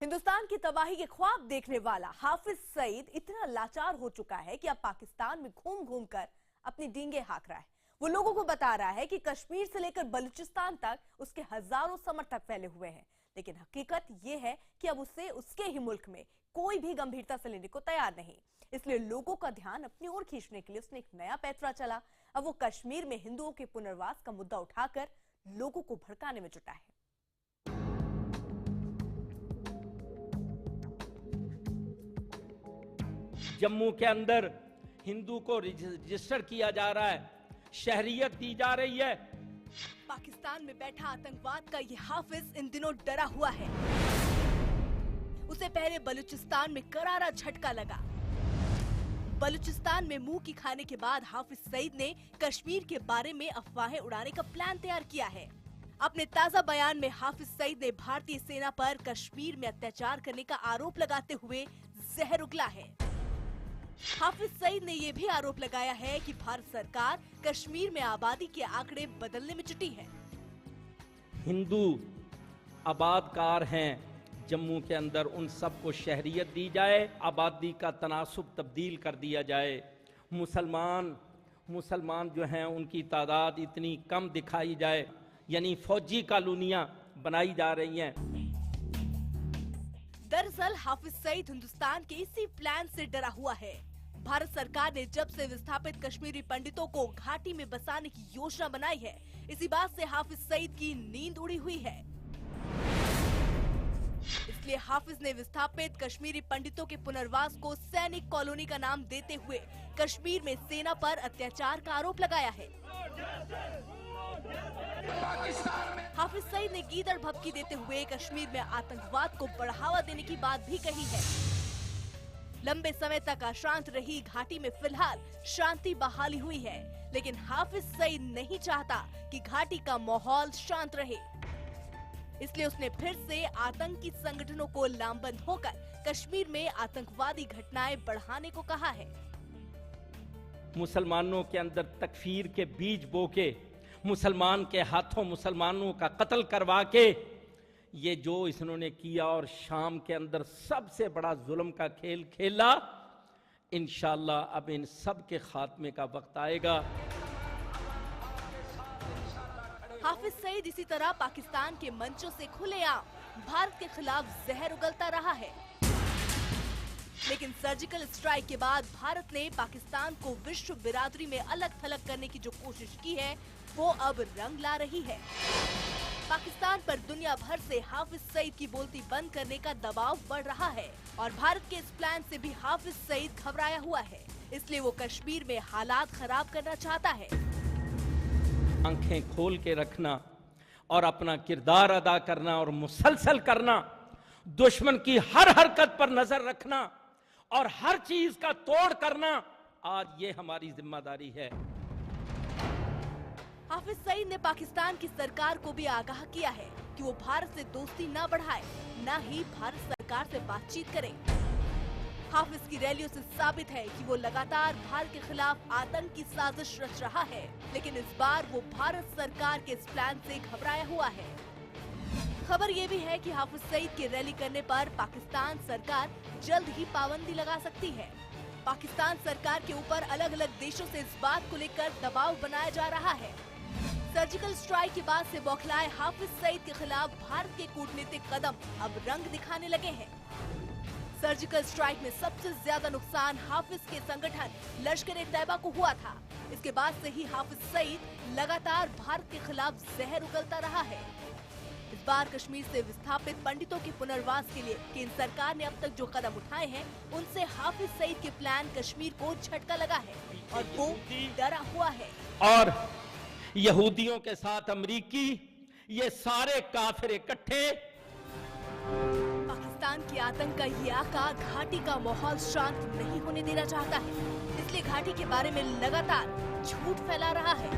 हिंदुस्तान की तबाही के ख्वाब देखने वाला हाफिज सईद इतना लाचार हो चुका है कि अब पाकिस्तान में घूम घूम कर अपनी डींगे हाँक रहा है। वो लोगों को बता रहा है कि कश्मीर से लेकर बलूचिस्तान तक उसके हजारों समर्थक फैले हुए हैं, लेकिन हकीकत ये है कि अब उसे उसके ही मुल्क में कोई भी गंभीरता से लेने को तैयार नहीं। इसलिए लोगों का ध्यान अपनी ओर खींचने के लिए उसने एक नया पैंतरा चला। अब वो कश्मीर में हिंदुओं के पुनर्वास का मुद्दा उठाकर लोगों को भड़काने में जुटा है। जम्मू के अंदर हिंदू को रजिस्टर किया जा रहा है, शहरियत दी जा रही है। पाकिस्तान में बैठा आतंकवाद का ये हाफिज इन दिनों डरा हुआ है। उसे पहले बलूचिस्तान में करारा झटका लगा। बलूचिस्तान में मुंह की खाने के बाद हाफिज सईद ने कश्मीर के बारे में अफवाहें उड़ाने का प्लान तैयार किया है। अपने ताजा बयान में हाफिज सईद ने भारतीय सेना पर कश्मीर में अत्याचार करने का आरोप लगाते हुए जहर उगला है। हाफिज सईद ने ये भी आरोप लगाया है कि भारत सरकार कश्मीर में आबादी के आंकड़े बदलने में जुटी है। हिंदू आबादकार हैं जम्मू के अंदर, उन सबको शहरियत दी जाए, आबादी का तनासुब तब्दील कर दिया जाए। मुसलमान जो हैं उनकी तादाद इतनी कम दिखाई जाए, यानी फौजी कॉलोनियां बनाई जा रही हैं। दरअसल हाफिज सईद हिंदुस्तान के इसी प्लान से डरा हुआ है। भारत सरकार ने जब से विस्थापित कश्मीरी पंडितों को घाटी में बसाने की योजना बनाई है, इसी बात से हाफिज सईद की नींद उड़ी हुई है। इसलिए हाफिज ने विस्थापित कश्मीरी पंडितों के पुनर्वास को सैनिक कॉलोनी का नाम देते हुए कश्मीर में सेना पर अत्याचार का आरोप लगाया है। हाफिज सईद ने गीदड़ भभकी देते हुए कश्मीर में आतंकवाद को बढ़ावा देने की बात भी कही है। लंबे समय तक अशांत रही घाटी में फिलहाल शांति बहाली हुई है, लेकिन हाफिज सईद नहीं चाहता कि घाटी का माहौल शांत रहे। इसलिए उसने फिर से आतंकी संगठनों को लामबंद होकर कश्मीर में आतंकवादी घटनाएं बढ़ाने को कहा है। मुसलमानों के अंदर तकफीर के बीज बो के, मुसलमान के हाथों मुसलमानों का कत्ल करवा के, ये जो इन्होंने किया और शाम के अंदर सबसे बड़ा जुल्म का खेल खेला, इंशाअल्लाह अब इन सब के खात्मे का वक्त आएगा। हाफिज सईद इसी तरह पाकिस्तान के मंचों से खुलेआम भारत के खिलाफ जहर उगलता रहा है, लेकिन सर्जिकल स्ट्राइक के बाद भारत ने पाकिस्तान को विश्व बिरादरी में अलग थलग करने की जो कोशिश की है, वो अब रंग ला रही है। पाकिस्तान पर दुनिया भर से हाफिज सईद की बोलती बंद करने का दबाव बढ़ रहा है और भारत के इस प्लान से भी हाफिज सईद घबराया हुआ है। इसलिए वो कश्मीर में हालात खराब करना चाहता है। आंखें खोल के रखना और अपना किरदार अदा करना और मुसलसल करना, दुश्मन की हर हरकत पर नजर रखना और हर चीज का तोड़ करना, आज ये हमारी जिम्मेदारी है। हाफिज सईद ने पाकिस्तान की सरकार को भी आगाह किया है कि वो भारत से दोस्ती न बढ़ाए, न ही भारत सरकार से बातचीत करे। हाफिज की रैलियों से साबित है कि वो लगातार भारत के खिलाफ आतंक की साजिश रच रहा है, लेकिन इस बार वो भारत सरकार के इस प्लान से घबराया हुआ है। खबर ये भी है कि हाफिज सईद की रैली करने पर पाकिस्तान सरकार जल्द ही पाबंदी लगा सकती है। पाकिस्तान सरकार के ऊपर अलग अलग देशों से इस बात को लेकर दबाव बनाया जा रहा है। सर्जिकल स्ट्राइक के बाद से बौखलाए हाफिज सईद के खिलाफ भारत के कूटनीतिक कदम अब रंग दिखाने लगे हैं। सर्जिकल स्ट्राइक में सबसे ज्यादा नुकसान हाफिज के संगठन लश्कर-ए-तैयबा को हुआ था। इसके बाद से ही हाफिज सईद लगातार भारत के खिलाफ जहर उगलता रहा है। इस बार कश्मीर से विस्थापित पंडितों के पुनर्वास के लिए केंद्र सरकार ने अब तक जो कदम उठाए हैं, उनसे हाफिज सईद के प्लान कश्मीर को झटका लगा है और वो डरा हुआ है। और यहूदियों के साथ अमरीकी, ये सारे काफिर इकट्ठे। पाकिस्तान के आतंक का ये आका घाटी का माहौल शांत नहीं होने देना चाहता है, इसलिए घाटी के बारे में लगातार झूठ फैला रहा है।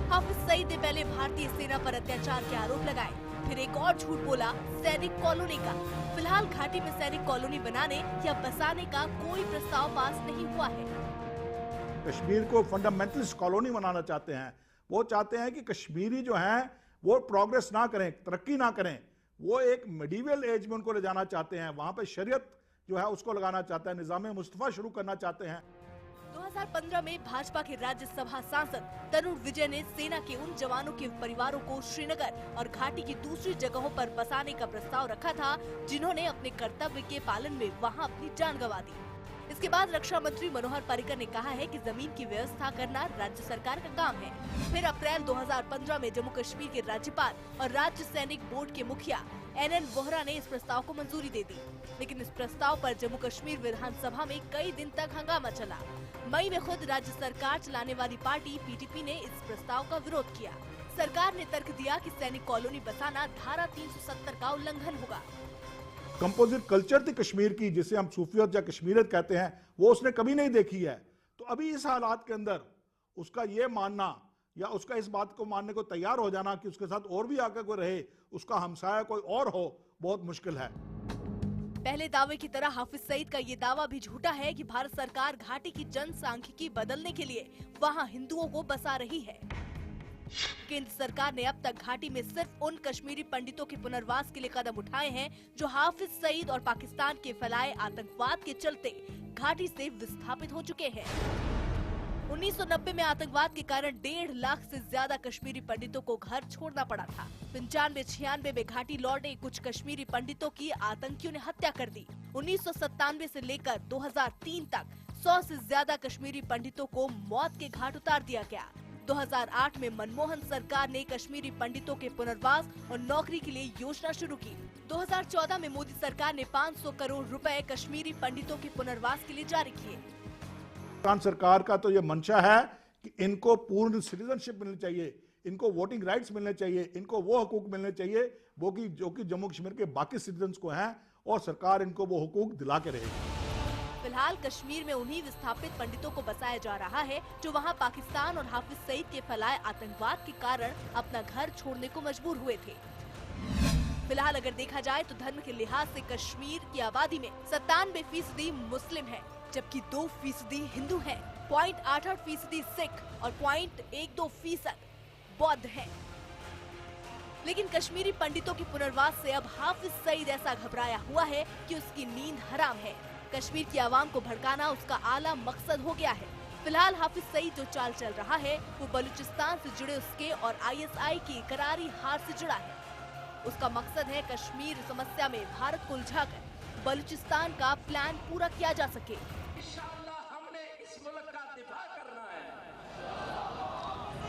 हाफिज सईद ने पहले भारतीय सेना पर अत्याचार के आरोप लगाए, फिर एक और झूठ बोला सैनिक कॉलोनी का। फिलहाल घाटी में सैनिक कॉलोनी बनाने या बसाने का कोई प्रस्ताव पास नहीं हुआ है। कश्मीर को फंडामेंटलिस्ट कॉलोनी बनाना चाहते हैं। वो चाहते हैं कि कश्मीरी जो हैं वो प्रोग्रेस ना करें, तरक्की ना करें, वो एक मेडिवल एज में उनको ले जाना चाहते हैं, वहां पे शरीयत जो है उसको लगाना चाहते हैं, निजाम मुस्तफा शुरू करना चाहते हैं। 2015 में भाजपा के राज्यसभा सांसद तरुण विजय ने सेना के उन जवानों के परिवारों को श्रीनगर और घाटी की दूसरी जगहों पर बसाने का प्रस्ताव रखा था, जिन्होंने अपने कर्तव्य के पालन में वहां अपनी जान गंवा दी। इसके बाद रक्षा मंत्री मनोहर पर्रिकर ने कहा है कि जमीन की व्यवस्था करना राज्य सरकार का काम है। फिर अप्रैल 2015 में जम्मू कश्मीर के राज्यपाल और राज्य सैनिक बोर्ड के मुखिया NN वोहरा ने इस प्रस्ताव को मंजूरी दे दी, लेकिन इस प्रस्ताव पर जम्मू कश्मीर विधानसभा में कई दिन तक हंगामा चला। मई में खुद राज्य सरकार चलाने वाली पार्टी PTP ने इस प्रस्ताव का विरोध किया। सरकार ने तर्क दिया कि सैनिक कॉलोनी बसाना धारा 370 का उल्लंघन होगा। कंपोजिट कल्चर थी कश्मीर की, जिसे हम सूफियत या कश्मीरियत कहते हैं, वो उसने कभी नहीं देखी है। तो अभी इस हालात के अंदर उसका ये मानना या उसका इस बात को मानने को तैयार हो जाना कि उसके साथ और भी आगे कोई रहे, उसका हमसाया कोई और हो, बहुत मुश्किल है। पहले दावे की तरह हाफिज सईद का ये दावा भी झूठा है कि भारत सरकार घाटी की जनसांख्यिकी बदलने के लिए वहां हिंदुओं को बसा रही है। केंद्र सरकार ने अब तक घाटी में सिर्फ उन कश्मीरी पंडितों के पुनर्वास के लिए कदम उठाए हैं जो हाफिज सईद और पाकिस्तान के फैलाए आतंकवाद के चलते घाटी से विस्थापित हो चुके हैं। 1990 में आतंकवाद के कारण 1.5 लाख से ज्यादा कश्मीरी पंडितों को घर छोड़ना पड़ा था। 95-96 में घाटी लौटे कुछ कश्मीरी पंडितों की आतंकियों ने हत्या कर दी। 1997 से लेकर 2003 तक 100 से ज्यादा कश्मीरी पंडितों को मौत के घाट उतार दिया गया। 2008 में मनमोहन सरकार ने कश्मीरी पंडितों के पुनर्वास और नौकरी के लिए योजना शुरू की। 2014 में मोदी सरकार ने 500 करोड़ रुपए कश्मीरी पंडितों के पुनर्वास के लिए जारी किए। सरकार का तो ये मंशा है कि इनको पूर्ण सिटीजनशिप मिलनी चाहिए, इनको वोटिंग राइट्स मिलने चाहिए, इनको वो हकूक मिलने चाहिए वो कि जो कि जम्मू कश्मीर के बाकी सिटीजन्स को हैं, और सरकार इनको वो हकूक दिला के रहेगी। फिलहाल कश्मीर में उन्हीं विस्थापित पंडितों को बसाया जा रहा है जो वहां पाकिस्तान और हाफिज सईद के फैलाए आतंकवाद के कारण अपना घर छोड़ने को मजबूर हुए थे। फिलहाल अगर देखा जाए तो धर्म के लिहाज से कश्मीर की आबादी में 97% मुस्लिम है, जबकि 2% हिंदू हैं, 0.88% सिख और 0.12% बौद्ध हैं। लेकिन कश्मीरी पंडितों के पुनर्वास से अब हाफिज सईद ऐसा घबराया हुआ है कि उसकी नींद हराम है। कश्मीर की आवाम को भड़काना उसका आला मकसद हो गया है। फिलहाल हाफिज सईद जो चाल चल रहा है वो बलूचिस्तान से जुड़े उसके और ISI की करारी हार से जुड़ा है। उसका मकसद है कश्मीर समस्या में भारत को उलझाकर बलूचिस्तान का प्लान पूरा किया जा सके। इंशाअल्लाह हमने इस मुल्क का दिफा करना है,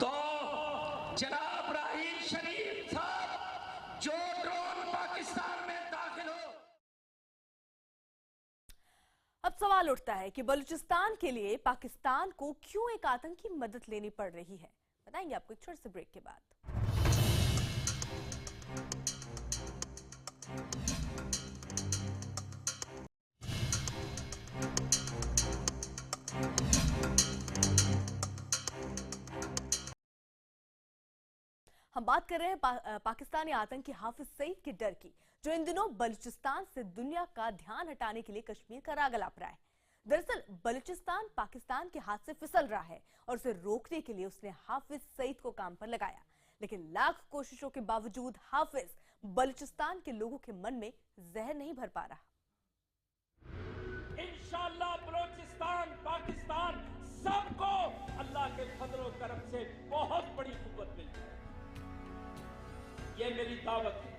तो जनाब राहील शरीफ साहब जो ड्रोन पाकिस्तान में दाखिल हो। अब सवाल उठता है कि बलूचिस्तान के लिए पाकिस्तान को क्यों एक आतंकी मदद लेनी पड़ रही है। बताएंगे आपको एक छोटे से ब्रेक के बाद। हम बात कर रहे हैं पाकिस्तानी आतंकी हाफिज सईद के डर की, जो इन दिनों बलूचिस्तान से दुनिया का ध्यान हटाने के लिए कश्मीर का राग अलाप रहा है। दरअसल बलूचिस्तान पाकिस्तान के हाथ से फिसल रहा है और उसे रोकने के लिए उसने हाफिज सईद को काम पर लगाया, लेकिन लाख कोशिशों के बावजूद हाफिज बलूचिस्तान के लोगों के मन में जहर नहीं भर पा रहा। इंशाअल्लाह बलूचिस्तान पाकिस्तान सबको अल्लाह के फजल और करम से बहुत बड़ी कुव्वत मिली। ये मेरी दावत है।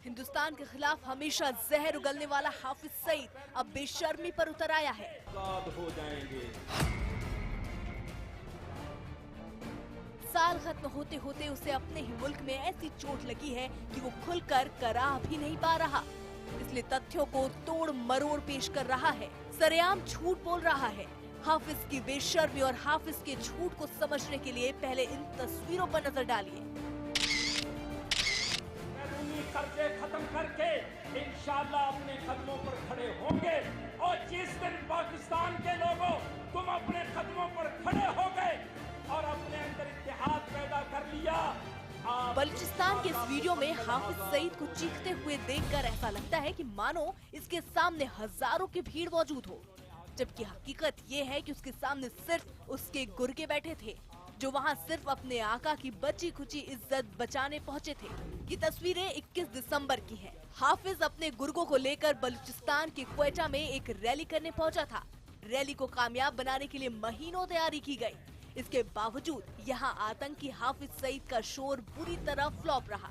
हिंदुस्तान के खिलाफ हमेशा जहर उगलने वाला हाफिज सईद अब बेशर्मी पर उतर आया है। हो जाएंगे। साल खत्म होते होते उसे अपने ही मुल्क में ऐसी चोट लगी है कि वो खुलकर करा भी नहीं पा रहा, इसलिए तथ्यों को तोड़ मरोड़ पेश कर रहा है, सरेआम झूठ बोल रहा है। हाफिज की बेशर्मी और हाफिज के झूठ को समझने के लिए पहले इन तस्वीरों पर नजर डालिए। कर्जे खत्म करके इंशाअल्लाह अपने कदमों पर खड़े होंगे, और जिस दिन पाकिस्तान के लोगों तुम अपने कदमों पर खड़े हो गए और अपने अंदर इत्तेहाद पैदा कर लिया। बलूचिस्तान के इस वीडियो में हाफिज सईद को चीखते हुए देखकर ऐसा लगता है कि मानो इसके सामने हजारों की भीड़ मौजूद हो, जबकि हकीकत ये है कि उसके सामने सिर्फ उसके गुर्गे बैठे थे। जो वहां सिर्फ अपने आका की बची खुची इज्जत बचाने पहुंचे थे। ये तस्वीरें 21 दिसंबर की हैं। हाफिज अपने गुर्गों को लेकर बलूचिस्तान के क्वेटा में एक रैली करने पहुंचा था। रैली को कामयाब बनाने के लिए महीनों तैयारी की गई। इसके बावजूद यहां आतंकी हाफिज सईद का शोर बुरी तरह फ्लॉप रहा।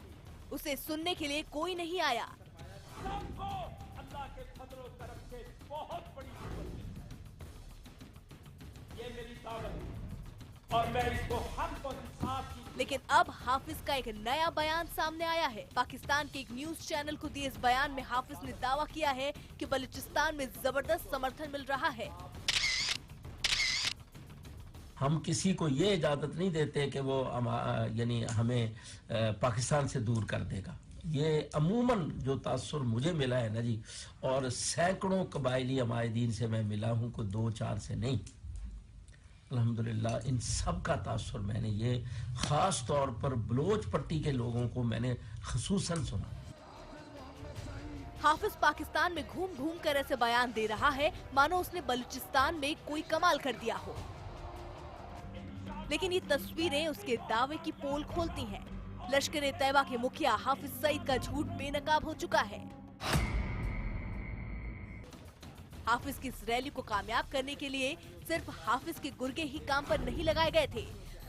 उसे सुनने के लिए कोई नहीं आया। सबको अल्लाह के फजल करम से बहुत बड़ी ये मेरी दावत और मैं इसको हर साथ। लेकिन अब हाफिज का एक नया बयान सामने आया है। पाकिस्तान के एक न्यूज चैनल को दिए इस बयान में हाफिज ने दावा किया है कि बलूचिस्तान में जबरदस्त समर्थन मिल रहा है। हम किसी को ये इजाजत नहीं देते कि वो यानी हमें पाकिस्तान से दूर कर देगा। ये अमूमन जो तासुर मुझे मिला है ना जी, और सैकड़ों कबायली अमायदीन से मैं मिला हूं, कोई 2-4 से नहीं। अल्हम्दुलिल्लाह इन सब का तासुर मैंने ये खास तौर पर बलोच पट्टी के लोगों को मैंने खसूसन सुना। हाफिज पाकिस्तान में घूम घूम कर ऐसे बयान दे रहा है मानो उसने बलूचिस्तान में कोई कमाल कर दिया हो। लेकिन ये तस्वीरें उसके दावे की पोल खोलती हैं। लश्कर ए तैयबा के मुखिया हाफिज सईद का झूठ बेनकाब हो चुका है। हाफिज की इस रैली को कामयाब करने के लिए सिर्फ हाफिज के गुर्गे ही काम पर नहीं लगाए गए थे,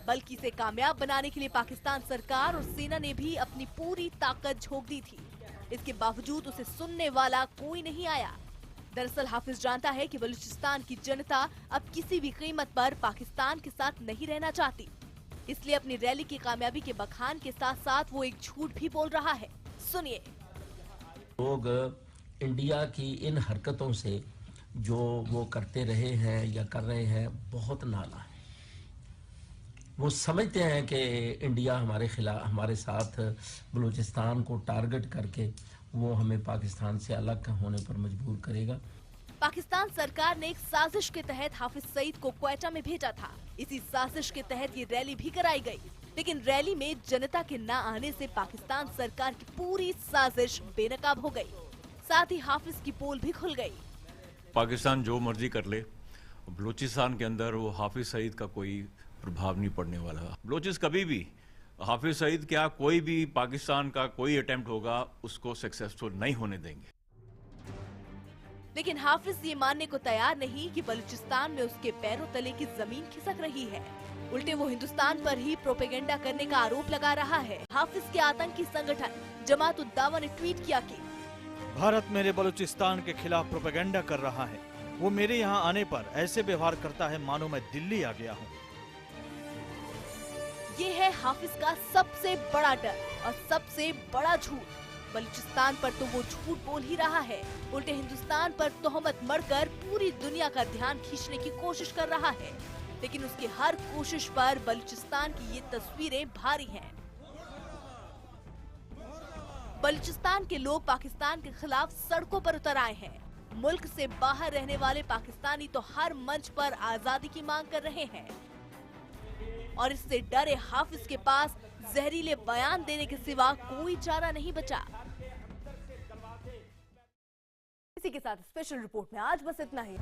बल्कि इसे कामयाब बनाने के लिए पाकिस्तान सरकार और सेना ने भी अपनी पूरी ताकत झोंक दी थी। इसके बावजूद उसे सुनने वाला कोई नहीं आया। दरअसल हाफिज जानता है कि बलूचिस्तान की जनता अब किसी भी कीमत पर पाकिस्तान के साथ नहीं रहना चाहती। इसलिए अपनी रैली की कामयाबी के बखान के साथ साथ वो एक झूठ भी बोल रहा है। सुनिए। लोग इंडिया की इन हरकतों से जो वो करते रहे हैं या कर रहे हैं बहुत नाला है। वो समझते हैं कि इंडिया हमारे साथ बलूचिस्तान को टारगेट करके वो हमें पाकिस्तान से अलग होने पर मजबूर करेगा। पाकिस्तान सरकार ने एक साजिश के तहत हाफिज सईद को क्वेटा में भेजा था। इसी साजिश के तहत ये रैली भी कराई गई, लेकिन रैली में जनता के न आने से पाकिस्तान सरकार की पूरी साजिश बेनकाब हो गई। साथ ही हाफिज की पोल भी खुल गई। पाकिस्तान जो मर्जी कर ले, बलूचिस्तान के अंदर वो हाफिज सईद का कोई प्रभाव नहीं पड़ने वाला। बलूचिस कभी भी हाफिज सईद क्या कोई भी पाकिस्तान का कोई अटेम्प्ट होगा उसको सक्सेसफुल नहीं होने देंगे। लेकिन हाफिज ये मानने को तैयार नहीं कि बलूचिस्तान में उसके पैरों तले की जमीन खिसक रही है। उल्टे वो हिंदुस्तान पर ही प्रोपेगेंडा करने का आरोप लगा रहा है। हाफिज के आतंकी संगठन जमात उद दावा ने ट्वीट किया कि भारत मेरे बलूचिस्तान के खिलाफ प्रोपेगेंडा कर रहा है। वो मेरे यहाँ आने पर ऐसे व्यवहार करता है मानो मैं दिल्ली आ गया हूँ। ये है हाफिज का सबसे बड़ा डर और सबसे बड़ा झूठ। बलूचिस्तान पर तो वो झूठ बोल ही रहा है, उल्टे हिंदुस्तान पर तोहमत मढ़कर पूरी दुनिया का ध्यान खींचने की कोशिश कर रहा है। लेकिन उसकी हर कोशिश पर बलूचिस्तान की ये तस्वीरें भारी हैं। बलूचिस्तान के लोग पाकिस्तान के खिलाफ सड़कों पर उतर आए हैं। मुल्क से बाहर रहने वाले पाकिस्तानी तो हर मंच पर आजादी की मांग कर रहे हैं और इससे डरे हाफिज के पास जहरीले बयान देने के सिवा कोई चारा नहीं बचा। इसी के साथ स्पेशल रिपोर्ट में आज बस इतना ही।